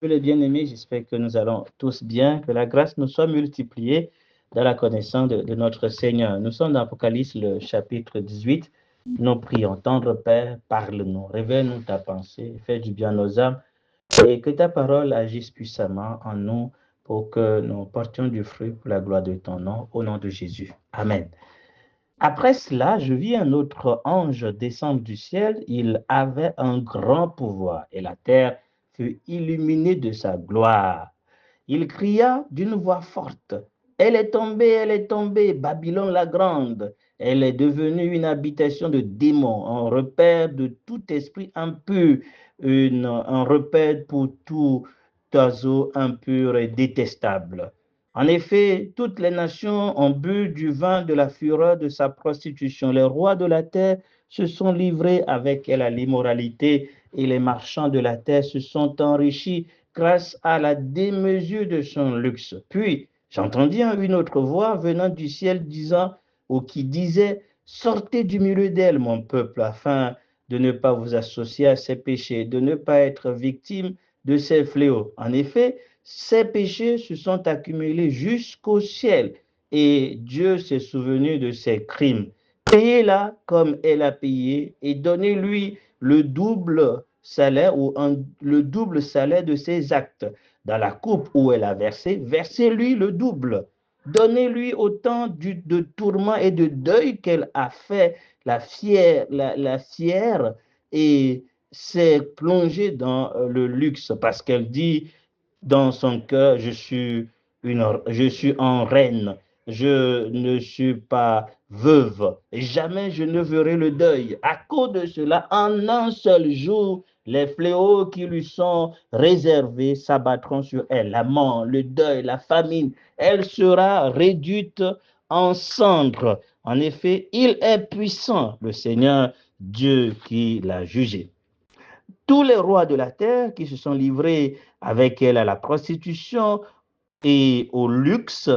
les bien-aimés, j'espère que nous allons tous bien, que la grâce nous soit multipliée dans la connaissance de notre Seigneur. Nous sommes dans Apocalypse, le chapitre 18. Nous prions, tendre Père, parle-nous, révèle-nous ta pensée, fais du bien à nos âmes et que ta parole agisse puissamment en nous pour que nous portions du fruit pour la gloire de ton nom, au nom de Jésus. Amen. Après cela, je vis un autre ange descendre du ciel. Il avait un grand pouvoir et la terre fut illuminée de sa gloire. Il cria d'une voix forte, elle est tombée, Babylone la grande. Elle est devenue une habitation de démons, un repère de tout esprit impur, un repère pour tout oiseau impur et détestable. En effet, toutes les nations ont bu du vin de la fureur de sa prostitution. Les rois de la terre se sont livrés avec elle à l'immoralité et les marchands de la terre se sont enrichis grâce à la démesure de son luxe. Puis, j'entendis une autre voix venant du ciel disant, ou qui disait, sortez du milieu d'elle, mon peuple, afin de ne pas vous associer à ses péchés, de ne pas être victime de ses fléaux. En effet, ses péchés se sont accumulés jusqu'au ciel et Dieu s'est souvenu de ses crimes. Payez-la comme elle a payé et donnez-lui le double salaire ou le double salaire de ses actes. Dans la coupe où elle a versé, versez-lui le double. Donnez-lui autant de tourments et de deuil qu'elle a fait la fière et s'est plongée dans le luxe parce qu'elle dit dans son cœur, je suis en reine, je ne suis pas veuve, jamais je ne verrai le deuil. À cause de cela, en un seul jour, les fléaux qui lui sont réservés s'abattront sur elle, la mort, le deuil, la famine. Elle sera réduite en cendres. En effet, il est puissant, le Seigneur Dieu qui l'a jugé. Tous les rois de la terre qui se sont livrés avec elle à la prostitution et au luxe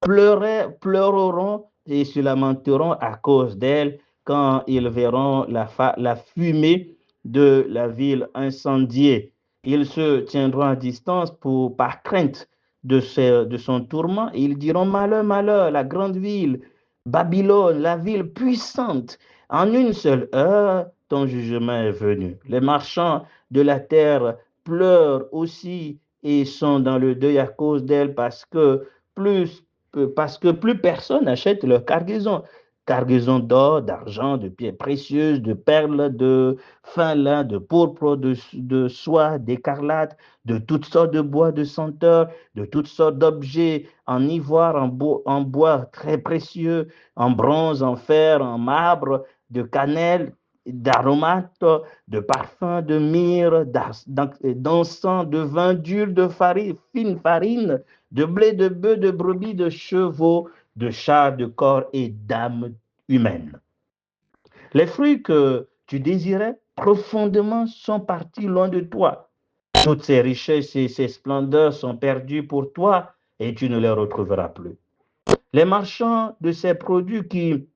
pleureront et se lamenteront à cause d'elle quand ils verront la fumée de la ville incendiée. Ils se tiendront à distance par crainte de son tourment et ils diront malheur, malheur, la grande ville, Babylone, la ville puissante. En une seule heure, ton jugement est venu. Les marchands de la terre pleurent aussi et sont dans le deuil à cause d'elle parce que plus personne n'achète leur cargaison. Cargaison d'or, d'argent, de pierres précieuses, de perles, de fin lin, de pourpre, de soie, d'écarlate, de toutes sortes de bois de senteur, de toutes sortes d'objets en ivoire, en bois très précieux, en bronze, en fer, en marbre, de cannelle, d'aromates, de parfums, de myrrhe, d'encens, de vin d'huile, de farine, fine farine, de blé, de bœuf, de brebis, de chevaux, de chars, de corps et d'âmes humaines. Les fruits que tu désirais profondément sont partis loin de toi. Toutes ces richesses et ces splendeurs sont perdues pour toi et tu ne les retrouveras plus. Les marchands de ces produits qui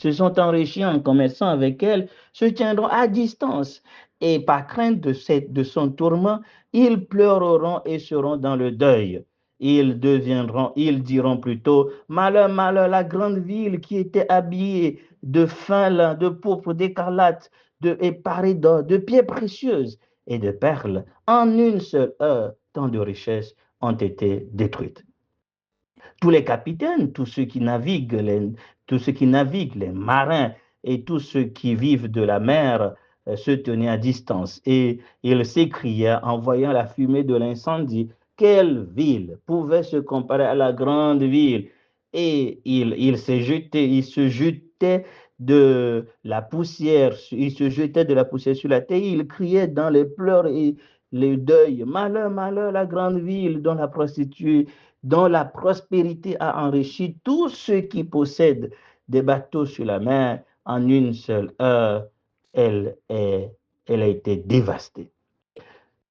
se sont enrichis en commerçant avec elle se tiendront à distance et par crainte de son tourment, ils pleureront et seront dans le deuil. Ils diront plutôt, malheur, malheur, la grande ville qui était habillée de fin lin, de pourpre, d'écarlate, et parée d'or, de pierres précieuses et de perles. En une seule heure, tant de richesses ont été détruites. Tous les capitaines, tous ceux qui naviguent, les marins et tous ceux qui vivent de la mer se tenaient à distance. Et il s'écria en voyant la fumée de l'incendie, quelle ville pouvait se comparer à la grande ville? Et il se jetait de la poussière, il se jetait de la poussière sur la terre, il criait dans les pleurs et les deuils, malheur, malheur, la grande ville dont la prostituée dont la prospérité a enrichi tous ceux qui possèdent des bateaux sur la mer en une seule heure, elle a été dévastée.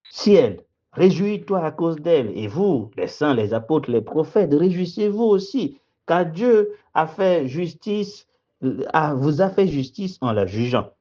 Ciel, réjouis-toi à cause d'elle, et vous, les saints, les apôtres, les prophètes, réjouissez-vous aussi, car Dieu vous a fait justice en la jugeant.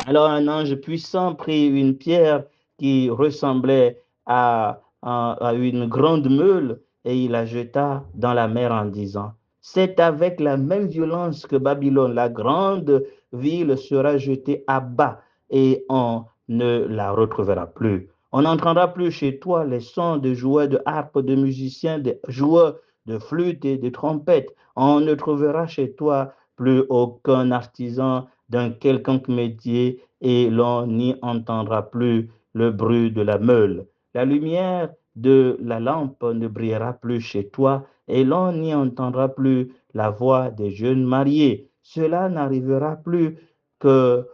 Alors un ange puissant prit une pierre qui ressemblait à à une grande meule et il la jeta dans la mer en disant, c'est avec la même violence que Babylone, la grande ville, sera jetée à bas et on ne la retrouvera plus. On n'entendra plus chez toi les sons de joueurs de harpe, de musiciens, de joueurs de flûte et de trompette. On ne trouvera chez toi plus aucun artisan d'un quelconque métier et l'on n'y entendra plus le bruit de la meule. La lumière de la lampe ne brillera plus chez toi et l'on n'y entendra plus la voix des jeunes mariés. Cela n'arrivera plus que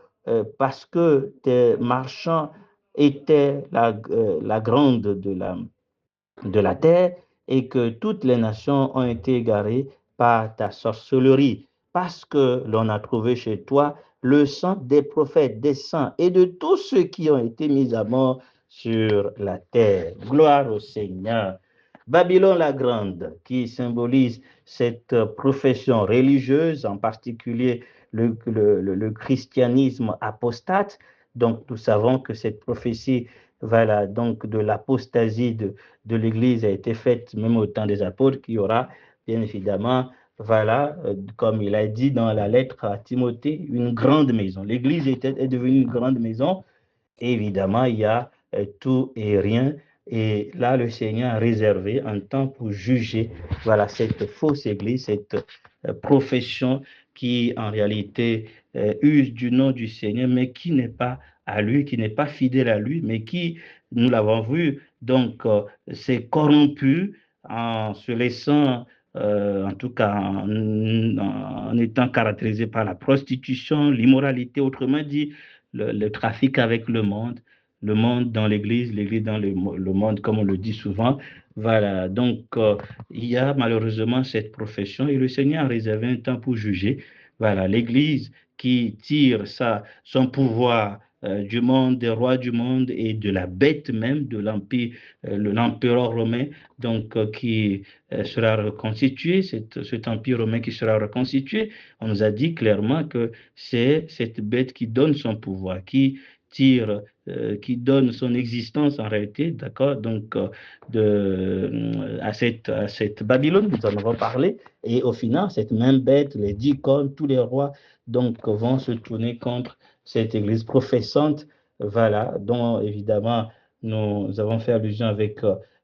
parce que tes marchands étaient la grande de la terre et que toutes les nations ont été égarées par ta sorcellerie, parce que l'on a trouvé chez toi le sang des prophètes, des saints et de tous ceux qui ont été mis à mort sur la terre. Gloire au Seigneur. Babylone la Grande, qui symbolise cette profession religieuse, en particulier le christianisme apostate. Donc, nous savons que cette prophétie voilà, donc de l'apostasie de l'Église a été faite même au temps des apôtres, qu'il y aura bien évidemment, voilà, comme il a dit dans la lettre à Timothée, une grande maison. L'Église est devenue une grande maison. Et évidemment, il y a tout et rien. Et là, le Seigneur a réservé un temps pour juger voilà, cette fausse Église, cette profession qui en réalité use du nom du Seigneur, mais qui n'est pas à lui, qui n'est pas fidèle à lui, mais qui, nous l'avons vu, donc s'est corrompu en se laissant, en tout cas en étant caractérisé par la prostitution, l'immoralité, autrement dit, le trafic avec le monde dans l'Église, l'Église dans le monde, comme on le dit souvent. Voilà, donc il y a malheureusement cette profession et le Seigneur a réservé un temps pour juger. Voilà, l'Église qui tire son pouvoir du monde, des rois du monde et de la bête même, de l'empire, l'empereur romain, donc qui sera reconstitué, cet empire romain qui sera reconstitué. On nous a dit clairement que c'est cette bête qui donne son pouvoir, tire, qui donne son existence en réalité, d'accord, donc à cette Babylone, nous en avons parlé, et au final, cette même bête, les 10 cornes, tous les rois, donc vont se tourner contre cette église professante, voilà, dont évidemment nous avons fait allusion avec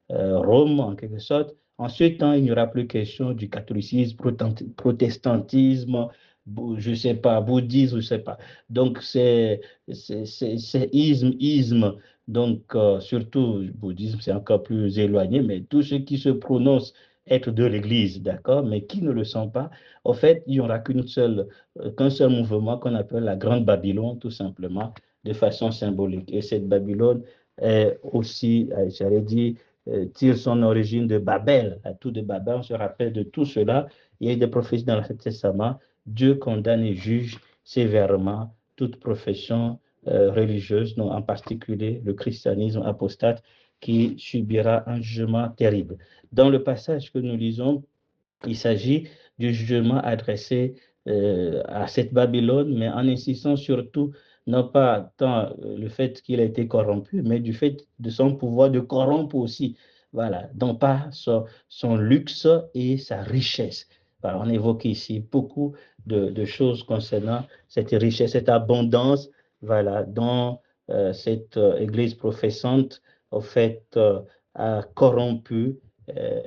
Rome en quelque sorte. En ce temps, il n'y aura plus question du catholicisme, protestantisme, je ne sais pas, bouddhisme, je ne sais pas. Donc, c'est isme. Donc, surtout, le bouddhisme, c'est encore plus éloigné, mais tous ceux qui se prononcent être de l'Église, d'accord, mais qui ne le sont pas, en fait, il n'y aura qu'un seul mouvement qu'on appelle la Grande Babylone, tout simplement, de façon symbolique. Et cette Babylone est aussi, j'allais dire, tire son origine de Babel, à tout de Babel. On se rappelle de tout cela. Il y a des prophéties dans l'Ancien Testament. Dieu condamne et juge sévèrement toute profession religieuse, non, en particulier le christianisme apostate, qui subira un jugement terrible. Dans le passage que nous lisons, il s'agit du jugement adressé à cette Babylone, mais en insistant surtout, non pas tant le fait qu'il a été corrompu, mais du fait de son pouvoir de corrompre aussi. Voilà, donc pas son luxe et sa richesse. Voilà, on évoque ici beaucoup de choses concernant cette richesse, cette abondance, voilà, dont cette église professante, au fait, a corrompu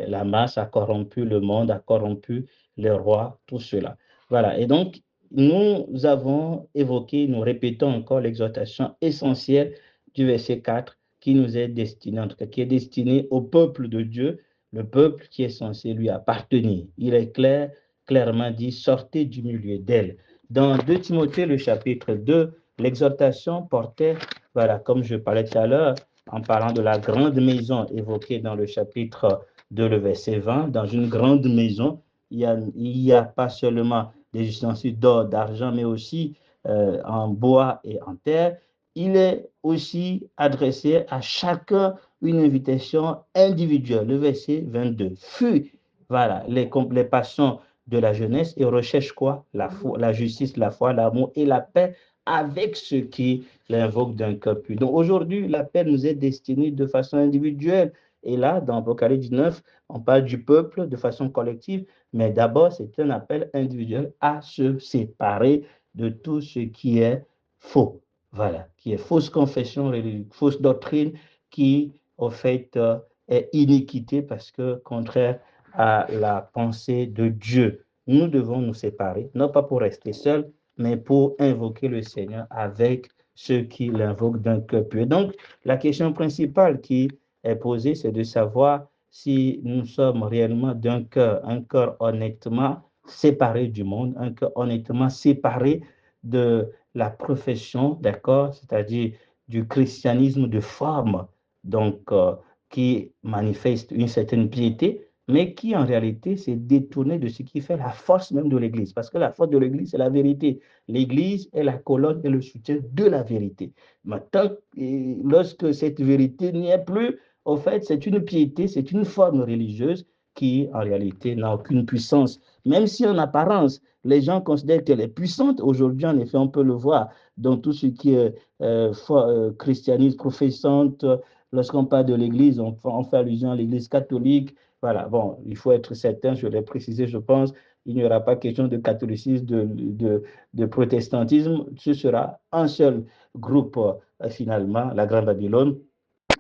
la masse, a corrompu le monde, a corrompu les rois, tout cela. Voilà. Et donc, nous avons évoqué, nous répétons encore l'exhortation essentielle du verset 4 qui nous est destiné, en tout cas, qui est destiné au peuple de Dieu, le peuple qui est censé lui appartenir. Il est clairement dit, sortez du milieu d'elle. Dans 2 Timothée, le chapitre 2, l'exhortation portait, voilà, comme je parlais tout à l'heure, en parlant de la grande maison évoquée dans le chapitre 2, le verset 20, dans une grande maison, il y a pas seulement des ustensiles d'or, d'argent, mais aussi en bois et en terre. Il est aussi adressé à chacun une invitation individuelle. Le verset 22. Fuis, voilà, les passions de la jeunesse et recherche quoi? La justice, la foi, l'amour et la paix avec ceux qui l'invoquent d'un cœur pur. Donc aujourd'hui, l'appel nous est destiné de façon individuelle Et là, dans Apocalypse 19, on parle du peuple de façon collective, mais d'abord, c'est un appel individuel à se séparer de tout ce qui est faux. Voilà, qui est fausse confession, fausse doctrine, qui, au fait, est iniquité parce que contraire à la pensée de Dieu. Nous devons nous séparer, non pas pour rester seuls, mais pour invoquer le Seigneur avec ceux qui l'invoquent d'un cœur pur. Donc, la question principale qui est posée, c'est de savoir si nous sommes réellement d'un cœur, un cœur honnêtement séparé du monde, un cœur honnêtement séparé de la profession, d'accord, c'est-à-dire du christianisme de forme, donc qui manifeste une certaine piété, mais qui en réalité s'est détourné de ce qui fait la force même de l'Église. Parce que la force de l'Église, c'est la vérité. L'Église est la colonne et le soutien de la vérité. Maintenant, lorsque cette vérité n'y est plus, au fait, c'est une piété, c'est une forme religieuse qui, en réalité, n'a aucune puissance. Même si en apparence, les gens considèrent qu'elle est puissante, aujourd'hui, en effet, on peut le voir dans tout ce qui est christianisme professante. Lorsqu'on parle de l'Église, on fait allusion à l'Église catholique. Voilà, bon, il faut être certain, je l'ai précisé, je pense, il n'y aura pas question de catholicisme, de protestantisme, ce sera un seul groupe, finalement, la Grande Babylone,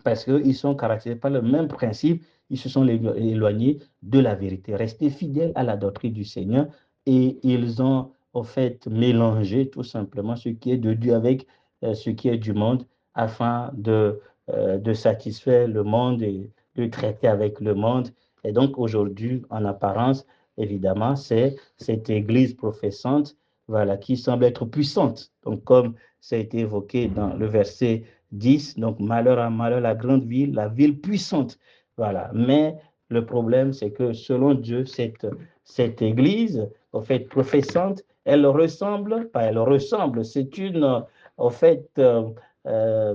parce qu'ils sont caractérisés par le même principe, ils se sont éloignés de la vérité, restés fidèles à la doctrine du Seigneur, et ils ont, en fait, mélangé tout simplement ce qui est de Dieu avec ce qui est du monde, afin de satisfaire le monde et de traiter avec le monde. Et donc aujourd'hui, en apparence, évidemment, c'est cette Église professante, voilà, qui semble être puissante. Donc comme ça a été évoqué dans le verset 10, donc malheur à malheur, la grande ville, la ville puissante. Voilà. Mais le problème, c'est que selon Dieu, cette église, en fait, professante, elle ressemble, pas elle ressemble, c'est une, en fait, euh,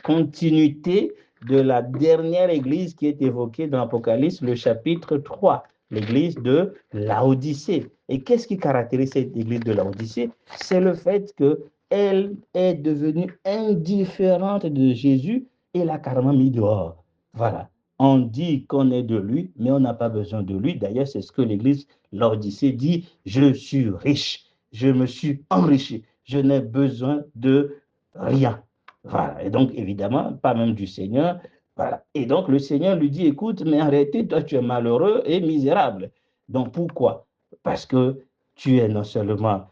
continuité de la dernière église qui est évoquée dans l'Apocalypse, le chapitre 3, l'église de Laodicée. Et qu'est-ce qui caractérise cette église de Laodicée? C'est le fait que elle est devenue indifférente de Jésus et l'a carrément mis dehors. Voilà. On dit qu'on est de lui, mais on n'a pas besoin de lui. D'ailleurs, c'est ce que l'Église Laodicée dit, je suis riche, je me suis enrichi, je n'ai besoin de rien. Voilà. Et donc, évidemment, pas même du Seigneur. Voilà. Et donc, le Seigneur lui dit, écoute, mais en réalité, toi, tu es malheureux et misérable. Donc, pourquoi? Parce que tu es non seulement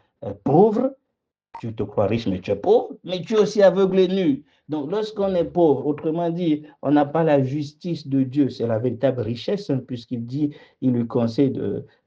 pauvre, tu te crois riche, mais tu es pauvre, mais tu es aussi aveugle et nu. Donc, lorsqu'on est pauvre, autrement dit, on n'a pas la justice de Dieu, c'est la véritable richesse, hein, puisqu'il dit, il lui conseille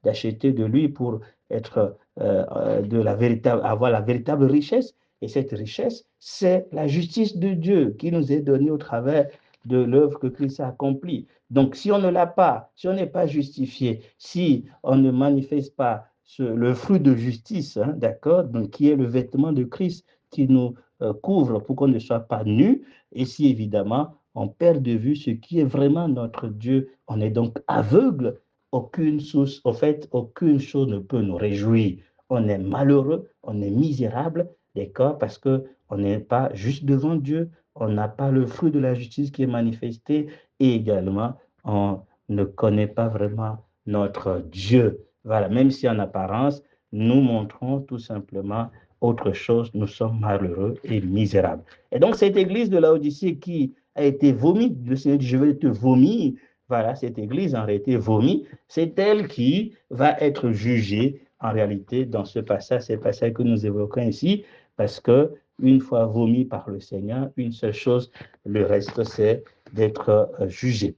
d'acheter de lui pour être de la véritable, avoir la véritable richesse. Et cette richesse, c'est la justice de Dieu qui nous est donnée au travers de l'œuvre que Christ a accomplie. Donc, si on ne l'a pas, si on n'est pas justifié, si on ne manifeste pas le fruit de justice, hein, d'accord, donc qui est le vêtement de Christ qui nous couvre pour qu'on ne soit pas nus, et si évidemment on perd de vue ce qui est vraiment notre Dieu, on est donc aveugle, aucune source, en fait, aucune chose ne peut nous réjouir. On est malheureux, on est misérable, d'accord, parce que on n'est pas juste devant Dieu, on n'a pas le fruit de la justice qui est manifesté, et également on ne connaît pas vraiment notre Dieu. Voilà, même si en apparence, nous montrons tout simplement autre chose, nous sommes malheureux et misérables. Et donc, cette église de Laodicée qui a été vomi, le Seigneur dit, je vais te vomir. Voilà, cette église en réalité vomi, c'est elle qui va être jugée en réalité dans ce passage, c'est le passage que nous évoquons ici, parce que une fois vomi par le Seigneur, une seule chose, le reste, c'est d'être jugé.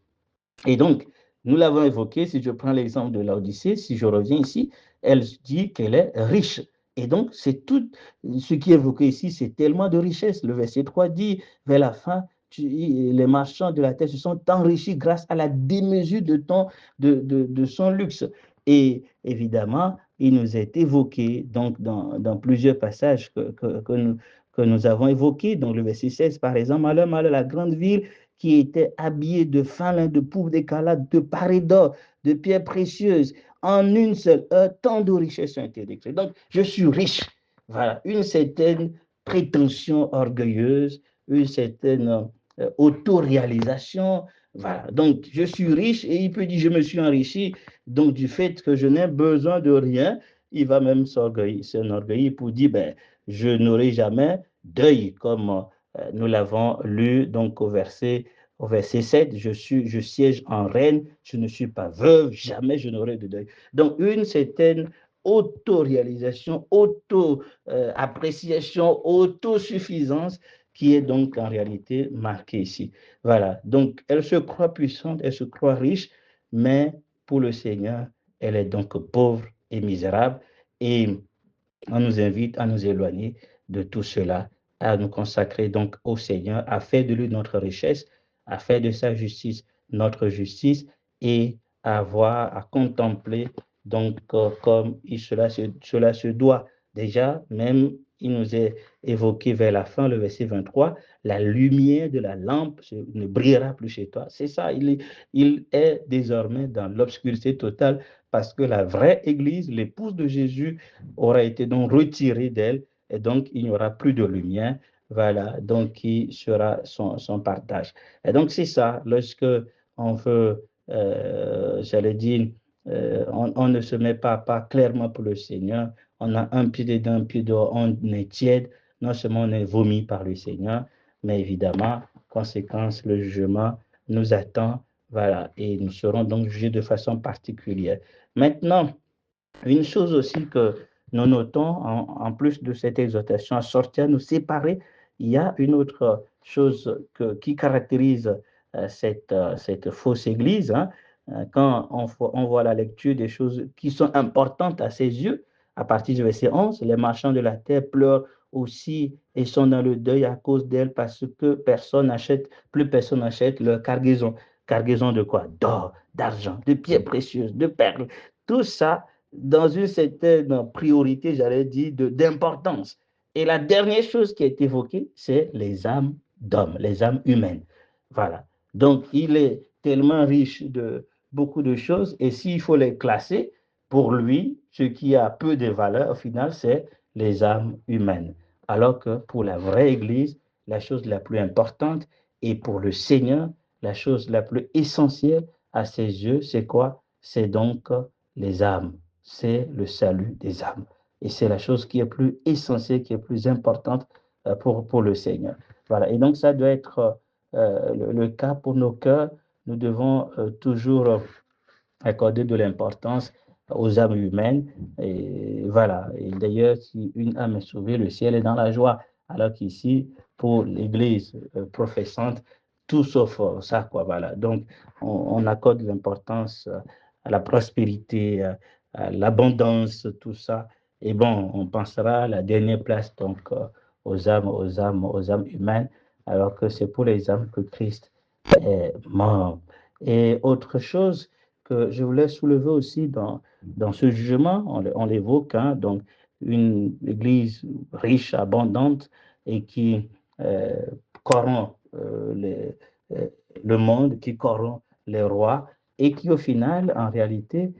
Et donc, nous l'avons évoqué, si je prends l'exemple de l'Odyssée, si je reviens ici, elle dit qu'elle est riche. Et donc, c'est tout ce qui est évoqué ici, c'est tellement de richesse. Le verset 3 dit, vers la fin, les marchands de la terre se sont enrichis grâce à la démesure de son luxe. Et évidemment, il nous est évoqué donc, dans plusieurs passages que nous avons évoqués. Donc, le verset 16, par exemple, malheur, malheur, la grande ville qui était habillé de fin lin, de pourpre d'écarlate, de parées d'or, de pierres précieuses, en une seule heure, tant de richesses ont été décrites. Donc, je suis riche. Voilà, une certaine prétention orgueilleuse, une certaine autoréalisation, Voilà. Donc, je suis riche et il peut dire, je me suis enrichi. Donc, du fait que je n'ai besoin de rien, il va même s'enorgueillir pour dire, ben, je n'aurai jamais deuil, comme nous l'avons lu donc au verset 7, je siège en reine, je ne suis pas veuve, jamais je n'aurai de deuil. Donc, une certaine auto-réalisation, auto-appréciation, autosuffisance qui est donc en réalité marquée ici. Voilà, donc elle se croit puissante, elle se croit riche, mais pour le Seigneur, elle est donc pauvre et misérable. Et on nous invite à nous éloigner de tout cela, à nous consacrer donc au Seigneur, à faire de lui notre richesse, à faire de sa justice notre justice et à voir, à contempler donc comme cela se doit. Déjà, même il nous est évoqué vers la fin, le verset 23, la lumière de la lampe ne brillera plus chez toi. C'est ça, il est désormais dans l'obscurité totale parce que la vraie Église, l'épouse de Jésus, aura été donc retirée d'elle et donc il n'y aura plus de lumière. Voilà, donc qui sera son partage. Et donc c'est ça, lorsque on veut, j'allais dire, on ne se met pas clairement pour le Seigneur, on a un pied dedans, un pied dehors, on est tiède, non seulement on est vomi par le Seigneur, mais évidemment, conséquence, le jugement nous attend, voilà, et nous serons donc jugés de façon particulière. Maintenant, une chose aussi que nous notons, en plus de cette exhortation à sortir, à nous séparer, il y a une autre chose qui caractérise cette fausse église. Hein. Quand on voit la lecture des choses qui sont importantes à ses yeux, à partir du verset 11, les marchands de la terre pleurent aussi et sont dans le deuil à cause d'elle parce que plus personne n'achète leur cargaison. Cargaison de quoi? D'or, d'argent, de pierres précieuses, de perles. Tout ça dans une certaine priorité, j'allais dire, d'importance. Et la dernière chose qui est évoquée, c'est les âmes d'hommes, les âmes humaines. Voilà. Donc, il est tellement riche de beaucoup de choses, et s'il faut les classer, pour lui, ce qui a peu de valeur, au final, c'est les âmes humaines. Alors que pour la vraie Église, la chose la plus importante, et pour le Seigneur, la chose la plus essentielle à ses yeux, c'est quoi? C'est donc les âmes, c'est le salut des âmes. Et c'est la chose qui est plus essentielle, qui est plus importante pour le Seigneur. Voilà. Et donc, ça doit être le cas pour nos cœurs. Nous devons toujours accorder de l'importance aux âmes humaines. Et voilà. Et d'ailleurs, si une âme est sauvée, le ciel est dans la joie. Alors qu'ici, pour l'Église professante, tout sauf ça, quoi. Voilà. Donc, on accorde l'importance à la prospérité, à l'abondance, tout ça. Et bon, on pensera à la dernière place, donc, aux âmes humaines, alors que c'est pour les âmes que Christ est mort. Et autre chose, que je voulais soulever aussi dans ce jugement, on l'évoque, hein, donc une église riche, abondante et qui euh, corrompt euh, le monde, qui corrompt les rois et qui au final, en réalité,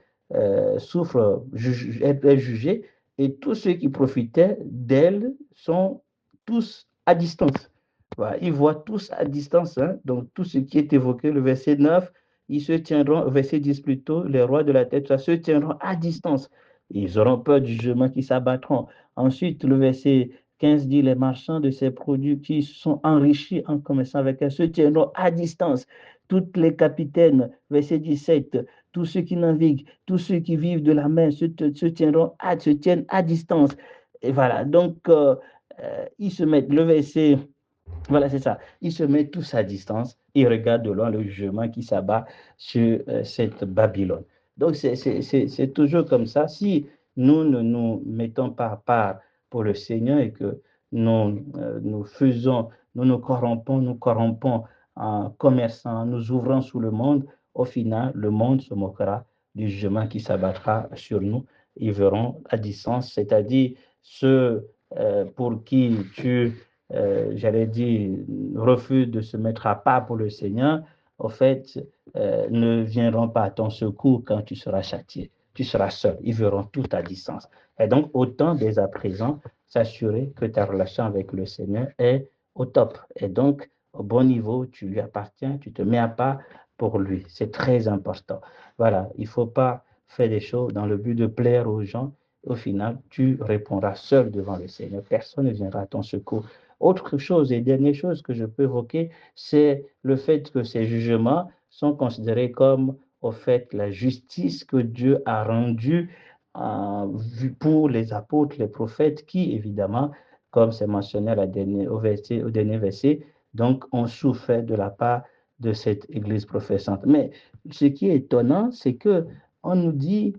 souffre, est jugé et tous ceux qui profitaient d'elle sont tous à distance. Voilà, ils voient tous à distance, hein, donc tout ce qui est évoqué, le verset 9, ils se tiendront, verset 10 plutôt, les rois de la terre, ça se tiendront à distance. Ils auront peur du jugement qui s'abattront. Ensuite, le verset 15 dit, les marchands de ces produits qui sont enrichis en commerçant avec elles se tiendront à distance. Toutes les capitaines, verset 17, tous ceux qui naviguent, tous ceux qui vivent de la mer se tiennent à distance. Et voilà, donc ils se mettent, le verset voilà, c'est ça. Ils se mettent tous à distance et regardent de loin le jugement qui s'abat sur cette Babylone. Donc, c'est toujours comme ça. Si nous ne nous mettons pas à part pour le Seigneur et que nous corrompons en commerçant, en nous ouvrant sous le monde, au final, le monde se moquera du jugement qui s'abattra sur nous. Ils verront à distance, c'est-à-dire ceux pour qui j'allais dire, refusent de se mettre à part pour le Seigneur, au fait, ne viendront pas à ton secours quand tu seras châtié. Tu seras seul. Ils verront tout à distance. Et donc, autant dès à présent, s'assurer que ta relation avec le Seigneur est au top. Et donc, au bon niveau, tu lui appartiens, tu te mets à part pour lui. C'est très important. Voilà, il ne faut pas faire des choses dans le but de plaire aux gens. Au final, tu répondras seul devant le Seigneur. Personne ne viendra à ton secours. Autre chose et dernière chose que je peux évoquer, c'est le fait que ces jugements sont considérés comme, au fait, la justice que Dieu a rendue pour les apôtres, les prophètes, qui, évidemment, comme c'est mentionné au dernier verset, donc ont souffert de la part de cette Église professante. Mais ce qui est étonnant, c'est que on nous dit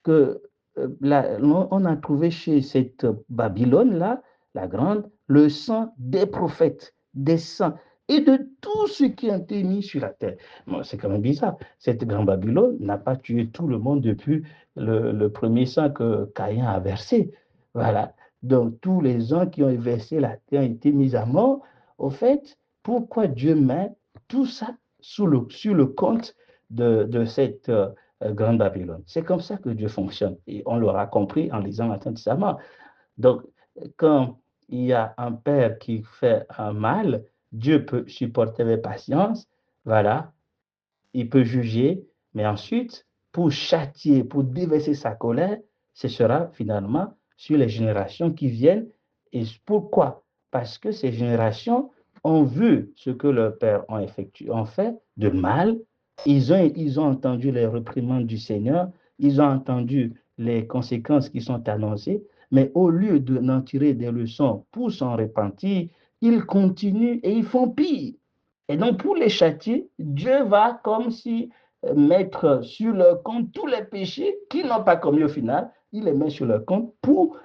que on a trouvé chez cette Babylone-là, la grande, le sang des prophètes, des saints et de tous ceux qui ont été mis sur la terre. Bon, c'est quand même bizarre. Cette grande Babylone n'a pas tué tout le monde depuis le premier sang que Caïn a versé. Voilà. Donc, tous les gens qui ont versé la terre ont été mis à mort. Au fait, pourquoi Dieu met tout ça sur le compte de cette grande Babylone? C'est comme ça que Dieu fonctionne. Et on l'aura compris en lisant l'Ancien Testament. Donc, quand il y a un père qui fait un mal, Dieu peut supporter avec patience. Voilà, il peut juger, mais ensuite, pour châtier, pour déverser sa colère, ce sera finalement sur les générations qui viennent. Et pourquoi? Parce que ces générations ont vu ce que leurs pères ont effectué, ont fait de mal. Ils ont entendu les réprimandes du Seigneur, ils ont entendu les conséquences qui sont annoncées, mais au lieu d'en tirer des leçons pour s'en repentir, ils continuent et ils font pire. Et donc, pour les châtier, Dieu va comme si mettre sur leur compte tous les péchés qu'ils n'ont pas commis au final. Il les met sur leur compte pour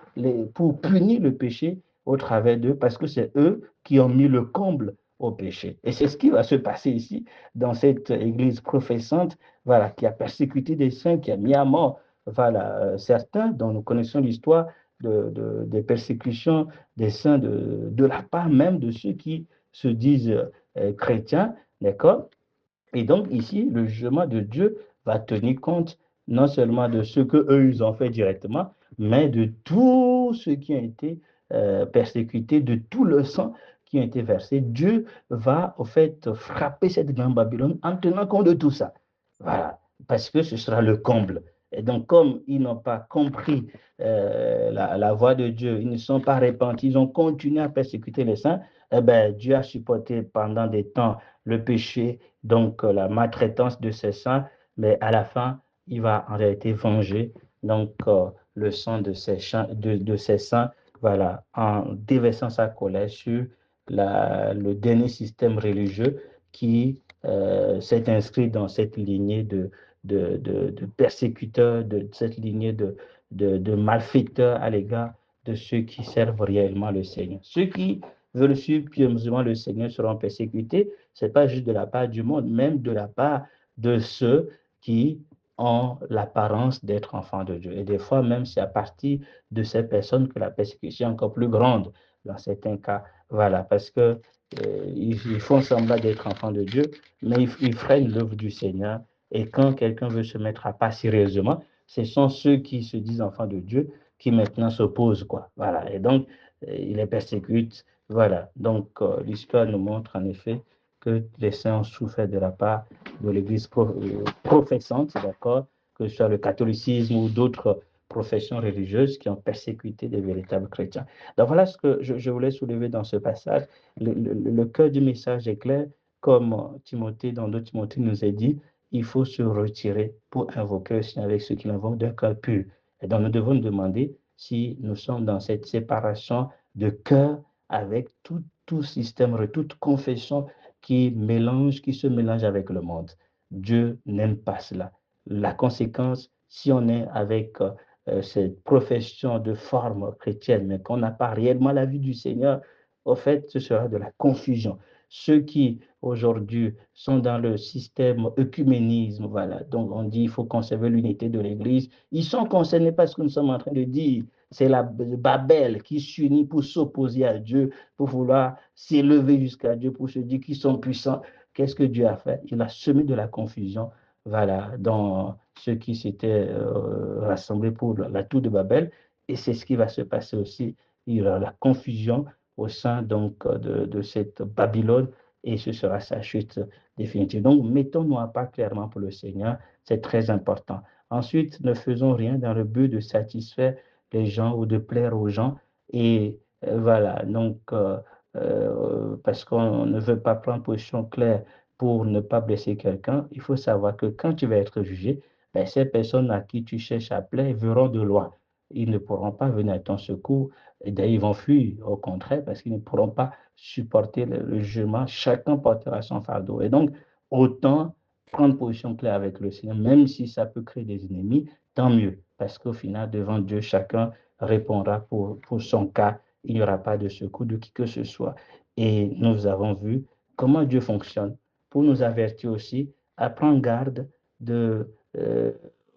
punir le péché au travers d'eux, parce que c'est eux qui ont mis le comble au péché. Et c'est ce qui va se passer ici, dans cette église professante, voilà, qui a persécuté des saints, qui a mis à mort, voilà, certains dont nous connaissons l'histoire des persécutions des saints de la part même de ceux qui se disent chrétiens, d'accord? Et donc ici, le jugement de Dieu va tenir compte non seulement de ce que eux ils ont fait directement, mais de tous ceux qui ont été persécutés, de tout le sang qui a été versé. Dieu va au fait frapper cette grande Babylone en tenant compte de tout ça. Voilà, parce que ce sera le comble. Et donc, comme ils n'ont pas compris la voix de Dieu, ils ne sont pas repentis, ils ont continué à persécuter les saints, eh ben, Dieu a supporté pendant des temps le péché, donc la maltraitance de ses saints, mais à la fin, il va en réalité venger donc le sang de ses saints, voilà, en déversant sa colère sur le dernier système religieux qui s'est inscrit dans cette lignée de persécuteurs, de cette lignée de malfaiteurs à l'égard de ceux qui servent réellement le Seigneur. Ceux qui veulent suivre pieusement le Seigneur seront persécutés. Ce n'est pas juste de la part du monde, même de la part de ceux qui ont l'apparence d'être enfants de Dieu. Et des fois, même, c'est à partir de ces personnes que la persécution est encore plus grande dans certains cas. Voilà, parce que ils font semblant d'être enfants de Dieu, mais ils freinent l'œuvre du Seigneur. Et quand quelqu'un veut se mettre à pas sérieusement, ce sont ceux qui se disent enfants de Dieu qui maintenant s'opposent, quoi. Voilà. Et donc, ils les persécutent. Voilà. Donc, l'histoire nous montre en effet que les saints ont souffert de la part de l'Église professante, d'accord, que ce soit le catholicisme ou d'autres professions religieuses qui ont persécuté des véritables chrétiens. Donc voilà ce que je voulais soulever dans ce passage. Le cœur du message est clair, comme Timothée, dans 2 Timothée nous a dit, il faut se retirer pour invoquer le Seigneur avec ceux qui l'invoquent d'un cœur pur. Et donc nous devons nous demander si nous sommes dans cette séparation de cœur avec tout système, toute confession qui se mélange avec le monde. Dieu n'aime pas cela. La conséquence, si on est avec cette profession de forme chrétienne, mais qu'on n'a pas réellement la vie du Seigneur, au fait, ce sera de la confusion. Ceux qui aujourd'hui sont dans le système œcuménisme, voilà, donc on dit il faut conserver l'unité de l'Église, ils sont concernés par ce que nous sommes en train de dire. C'est la Babel qui s'unit pour s'opposer à Dieu, pour vouloir s'élever jusqu'à Dieu, pour se dire qu'ils sont puissants. Qu'est-ce que Dieu a fait? Il a semé de la confusion, voilà, dans ceux qui s'étaient rassemblés pour la tour de Babel. Et c'est ce qui va se passer aussi. Il y aura la confusion au sein donc de cette Babylone et ce sera sa chute définitive. Donc, mettons-nous à part clairement pour le Seigneur, c'est très important. Ensuite, ne faisons rien dans le but de satisfaire les gens ou de plaire aux gens. Et voilà, donc, parce qu'on ne veut pas prendre position claire pour ne pas blesser quelqu'un, il faut savoir que quand tu vas être jugé, ben, ces personnes à qui tu cherches à plaire verront de loin. Ils ne pourront pas venir à ton secours. Et d'ailleurs, ils vont fuir, au contraire, parce qu'ils ne pourront pas supporter le jugement. Chacun portera son fardeau. Et donc, autant prendre position claire avec le Seigneur, même si ça peut créer des ennemis, tant mieux. Parce qu'au final, devant Dieu, chacun répondra pour son cas. Il n'y aura pas de secours de qui que ce soit. Et nous avons vu comment Dieu fonctionne pour nous avertir aussi à prendre garde de,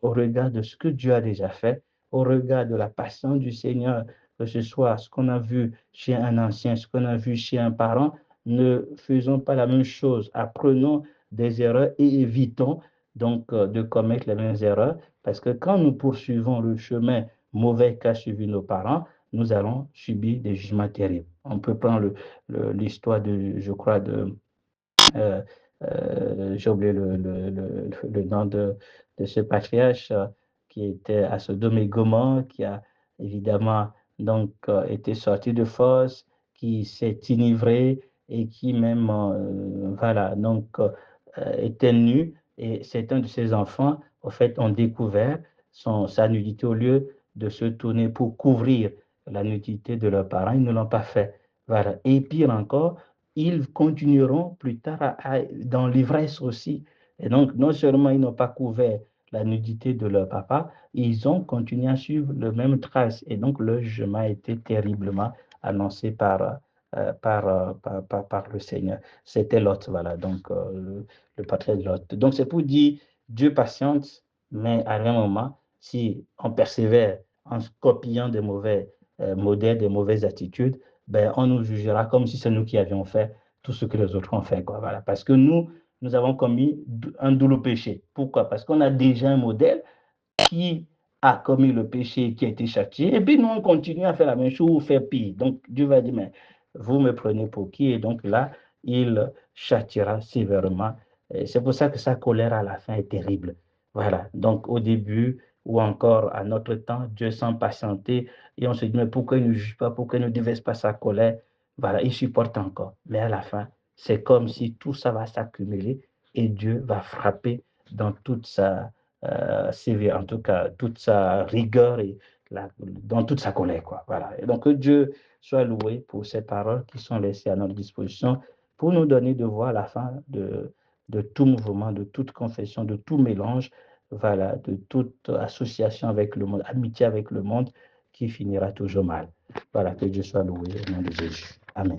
au regard de ce que Dieu a déjà fait, au regard de la patience du Seigneur, que ce soit ce qu'on a vu chez un ancien, ce qu'on a vu chez un parent, ne faisons pas la même chose. Apprenons des erreurs et évitons donc de commettre les mêmes erreurs, parce que quand nous poursuivons le chemin mauvais qu'a suivi nos parents, nous allons subir des jugements terribles. On peut prendre l'histoire de, je crois, de euh, j'ai oublié le nom de ce patriarche qui était à Sodome et Gomorrhe, qui a évidemment donc été sorti de force, qui s'est enivré et qui même, voilà, donc était nu. Et certains de ses enfants, au fait, ont découvert sa nudité au lieu de se tourner pour couvrir la nudité de leurs parents, ils ne l'ont pas fait. Voilà. Et pire encore, ils continueront plus tard dans l'ivresse aussi. Et donc, non seulement ils n'ont pas couvert la nudité de leur papa, ils ont continué à suivre le même trace. Et donc, le jugement a été terriblement annoncé par le Seigneur. C'était Lot, voilà, donc le portrait de Lot. Donc, c'est pour dire, Dieu patiente, mais à un moment, si on persévère en copiant des mauvais modèles, des mauvaises attitudes, ben, on nous jugera comme si c'est nous qui avions fait tout ce que les autres ont fait. Quoi, voilà. Parce que nous avons commis un double péché. Pourquoi? Parce qu'on a déjà un modèle qui a commis le péché, qui a été châtié, et puis nous, on continue à faire la même chose ou faire pire. Donc, Dieu va dire, mais vous me prenez pour qui? Et donc là, il châtiera sévèrement. C'est pour ça que sa colère à la fin est terrible. Voilà. Donc, au début, ou encore à notre temps, Dieu semble patienter et on se dit, mais pourquoi il ne juge pas? Pourquoi il ne déverse pas sa colère? Voilà, il supporte encore. Mais à la fin, c'est comme si tout ça va s'accumuler et Dieu va frapper dans toute sa sévère, en tout cas, toute sa rigueur et dans toute sa colère, quoi. Voilà. Et donc, que Dieu soit loué pour ces paroles qui sont laissées à notre disposition pour nous donner de voir la fin de tout mouvement, de toute confession, de tout mélange, voilà, de toute association avec le monde, amitié avec le monde qui finira toujours mal. Voilà, que Dieu soit loué au nom de Jésus. Amen.